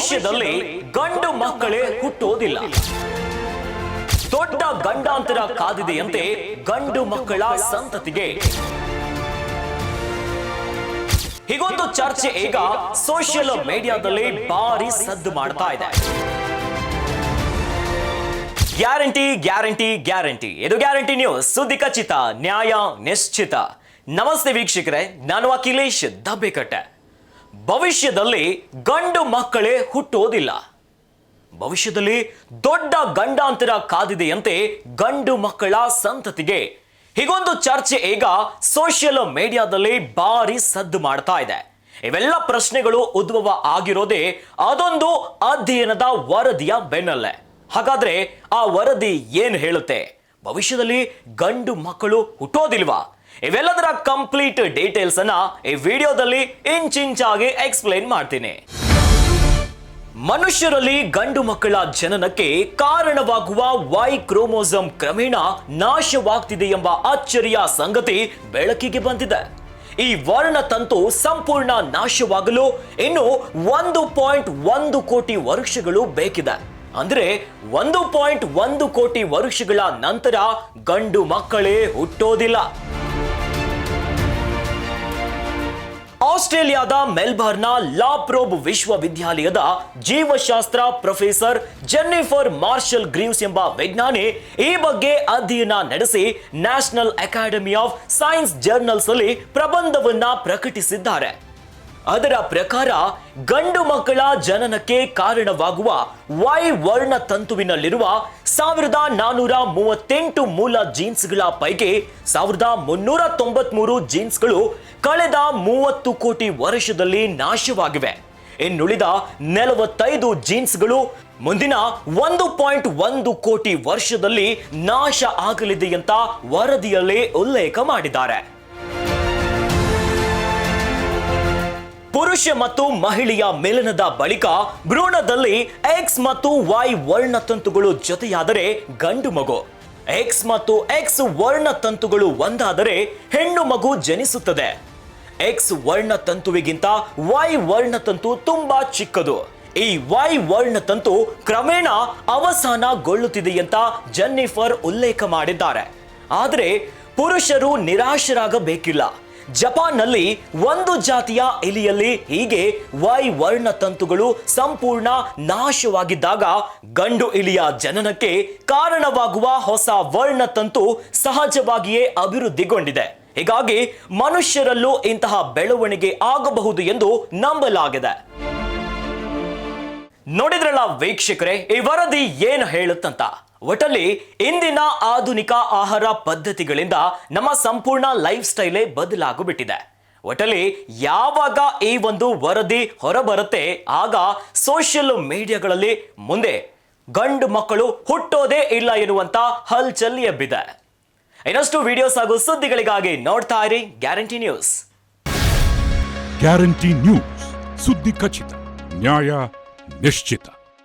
ಭವಿಷ್ಯದಲ್ಲಿ ಗಂಡು ಮಕ್ಕಳೇ ಹುಟ್ಟೋದಿಲ್ಲ. ದೊಡ್ಡ ಗಂಡಾಂತರ ಕಾದಿದೆಯಂತೆ ಗಂಡು ಮಕ್ಕಳ ಸಂತತಿಗೆ. ಹೀಗೊಂದು ಚರ್ಚೆ ಈಗ ಸೋಷಿಯಲ್ ಮೀಡಿಯಾದಲ್ಲಿ ಭಾರಿ ಸದ್ದು ಮಾಡ್ತಾ ಇದೆ. ಗ್ಯಾರಂಟಿ ಗ್ಯಾರಂಟಿ ಗ್ಯಾರಂಟಿ, ಇದು ಗ್ಯಾರಂಟಿ ನ್ಯೂಸ್, ಸುದ್ದಿ ಖಚಿತ, ನ್ಯಾಯ ನಿಶ್ಚಿತ. ನಮಸ್ತೆ ವೀಕ್ಷಕರೇ, ನಾನು ಅಖಿಲೇಶ್ ದಬ್ಬೆಕಟ್ಟೆ. ಭವಿಷ್ಯದಲ್ಲಿ ಗಂಡು ಮಕ್ಕಳೇ ಹುಟ್ಟೋದಿಲ್ಲ. ಭವಿಷ್ಯದಲ್ಲಿ ದೊಡ್ಡ ಗಂಡಾಂತರ ಕಾದಿದೆಯಂತೆ ಗಂಡು ಮಕ್ಕಳ ಸಂತತಿಗೆ. ಹೀಗೊಂದು ಚರ್ಚೆ ಈಗ ಸೋಷಿಯಲ್ ಮೀಡಿಯಾದಲ್ಲಿ ಭಾರಿ ಸದ್ದು ಮಾಡ್ತಾ ಇದೆ. ಇವೆಲ್ಲ ಪ್ರಶ್ನೆಗಳು ಉದ್ಭವ ಆಗಿರೋದೇ ಅದೊಂದು ಅಧ್ಯಯನದ ವರದಿಯ ಬೆನ್ನಲ್ಲೇ. ಹಾಗಾದ್ರೆ ಆ ವರದಿ ಏನು ಹೇಳುತ್ತೆ? ಭವಿಷ್ಯದಲ್ಲಿ ಗಂಡು ಮಕ್ಕಳು ಹುಟ್ಟೋದಿಲ್ವಾ? ಇವೆಲ್ಲದರ ಕಂಪ್ಲೀಟ್ ಡೀಟೇಲ್ಸ್ ಅನ್ನ ಈ ವಿಡಿಯೋದಲ್ಲಿ ಇಂಚಿಂಚಾಗಿ ಎಕ್ಸ್ಪ್ಲೈನ್ ಮಾಡ್ತೀನಿ. ಮನುಷ್ಯರಲ್ಲಿ ಗಂಡು ಮಕ್ಕಳ ಜನನಕ್ಕೆ ಕಾರಣವಾಗುವ ವೈ ಕ್ರೋಮೋಸೋಮ್ ಕ್ರಮೇಣ ನಾಶವಾಗ್ತಿದೆ ಎಂಬ ಅಚ್ಚರಿಯ ಸಂಗತಿ ಬೆಳಕಿಗೆ ಬಂದಿದೆ. ಈ ವರ್ಣತಂತು ಸಂಪೂರ್ಣ ನಾಶವಾಗಲು ಇನ್ನು 1.1 ಕೋಟಿ ವರ್ಷಗಳು ಬೇಕಿದೆ. ಅಂದ್ರೆ 1.1 ಕೋಟಿ ವರ್ಷಗಳ ನಂತರ ಗಂಡು ಮಕ್ಕಳೇ ಹುಟ್ಟೋದಿಲ್ಲ. ಆಸ್ಟ್ರೇಲಿಯಾದ ಮೆಲ್ಬರ್ನ್ನ ಲಾಪ್ರೋಬ್ ವಿಶ್ವವಿದ್ಯಾಲಯದ ಜೀವಶಾಸ್ತ್ರ ಪ್ರೊಫೆಸರ್ ಜೆನ್ನಿಫರ್ ಮಾರ್ಷಲ್ ಗ್ರೀವ್ಸ್ ಎಂಬ ವಿಜ್ಞಾನಿ ಈ ಬಗ್ಗೆ ಅಧ್ಯಯನ ನಡೆಸಿ national academy of science journals ಅಲ್ಲಿ ಪ್ರಬಂಧವನ್ನ ಪ್ರಕಟಿಸಿದ್ದಾರೆ. ಅದರ ಪ್ರಕಾರ ಗಂಡು ಮಕ್ಕಳ ಜನನಕ್ಕೆ ಕಾರಣವಾಗುವ ವೈ ವರ್ಣತಂತುವಿನಲ್ಲಿರುವ 1438 ಮೂಲ ಜೀನ್ಸ್ಗಳ ಪೈಕಿ 1393 ಜೀನ್ಸ್ಗಳು ಕಳೆದ 30 ಕೋಟಿ ವರ್ಷದಲ್ಲಿ ನಾಶವಾಗಿವೆ. ಇನ್ನುಳಿದ 45 ಜೀನ್ಸ್ಗಳು ಮುಂದಿನ 1.1 ಕೋಟಿ ವರ್ಷದಲ್ಲಿ ನಾಶ ಆಗಲಿದೆ ಅಂತ ವರದಿಯಲ್ಲಿ ಉಲ್ಲೇಖ ಮಾಡಿದ್ದಾರೆ. ಪುರುಷ ಮತ್ತು ಮಹಿಳೆಯ ಮಿಲನದ ಬಳಿಕ ಭ್ರೂಣದಲ್ಲಿ ಎಕ್ಸ್ ಮತ್ತು ವೈ ವರ್ಣತಂತುಗಳು ಜೊತೆಯಾದರೆ ಗಂಡು ಮಗು, ಎಕ್ಸ್ ಮತ್ತು ಎಕ್ಸ್ ವರ್ಣತಂತುಗಳು ಒಂದಾದರೆ ಹೆಣ್ಣು ಮಗು ಜನಿಸುತ್ತದೆ. ಎಕ್ಸ್ ವರ್ಣತಂತುವಿಗಿಂತ ವೈ ವರ್ಣತಂತು ತುಂಬಾ ಚಿಕ್ಕದು. ಈ ವೈ ವರ್ಣತಂತು ಕ್ರಮೇಣ ಅವಸಾನಗೊಳ್ಳುತ್ತಿದೆ ಅಂತ ಜೆನ್ನಿಫರ್ ಉಲ್ಲೇಖ ಮಾಡಿದ್ದಾರೆ. ಆದರೆ ಪುರುಷರು ನಿರಾಶರಾಗಬೇಕಿಲ್ಲ. ಜಪಾನ್ನಲ್ಲಿ ಒಂದು ಜಾತಿಯ ಇಲಿಯಲ್ಲಿ ಹೀಗೆ ವೈ ವರ್ಣತಂತುಗಳು ಸಂಪೂರ್ಣ ನಾಶವಾಗಿದ್ದಾಗ ಗಂಡು ಇಲಿಯ ಜನನಕ್ಕೆ ಕಾರಣವಾಗುವ ಹೊಸ ವರ್ಣತಂತು ಸಹಜವಾಗಿಯೇ ಅಭಿವೃದ್ಧಿಗೊಂಡಿದೆ. ಹೀಗಾಗಿ ಮನುಷ್ಯರಲ್ಲೂ ಇಂತಹ ಬೆಳವಣಿಗೆ ಆಗಬಹುದು ಎಂದು ನಂಬಲಾಗಿದೆ. ನೋಡಿದ್ರಲ್ಲ ವೀಕ್ಷಕರೇ, ಈ ವರದಿ ಏನು ಹೇಳುತ್ತಂತ. ಒಟ್ಟಲ್ಲಿ ಇಂದಿನ ಆಧುನಿಕ ಆಹಾರ ಪದ್ಧತಿಗಳಿಂದ ನಮ್ಮ ಸಂಪೂರ್ಣ ಲೈಫ್ ಸ್ಟೈಲೇ ಬದಲಾಗಿಬಿಟ್ಟಿದೆ. ಒಟ್ಟಲ್ಲಿ ಯಾವಾಗ ಈ ಒಂದು ವರದಿ ಹೊರಬರುತ್ತೆ ಆಗ ಸೋಷಿಯಲ್ ಮೀಡಿಯಾಗಳಲ್ಲಿ ಮುಂದೆ ಗಂಡು ಮಕ್ಕಳು ಹುಟ್ಟೋದೇ ಇಲ್ಲ ಎನ್ನುವಂತ ಹಲ್ಚಲ್ ಎಬ್ಬಿದೆ. ಇನ್ನಷ್ಟು ವಿಡಿಯೋಸ್ ಹಾಗೂ ಸುದ್ದಿಗಳಿಗಾಗಿ ನೋಡ್ತಾ ಇರಿ ಗ್ಯಾರಂಟಿ ನ್ಯೂಸ್. ಗ್ಯಾರಂಟಿ ನ್ಯೂಸ್, ಸುದ್ದಿ ಖಚಿತ, ನ್ಯಾಯ ನಿಶ್ಚಿತ.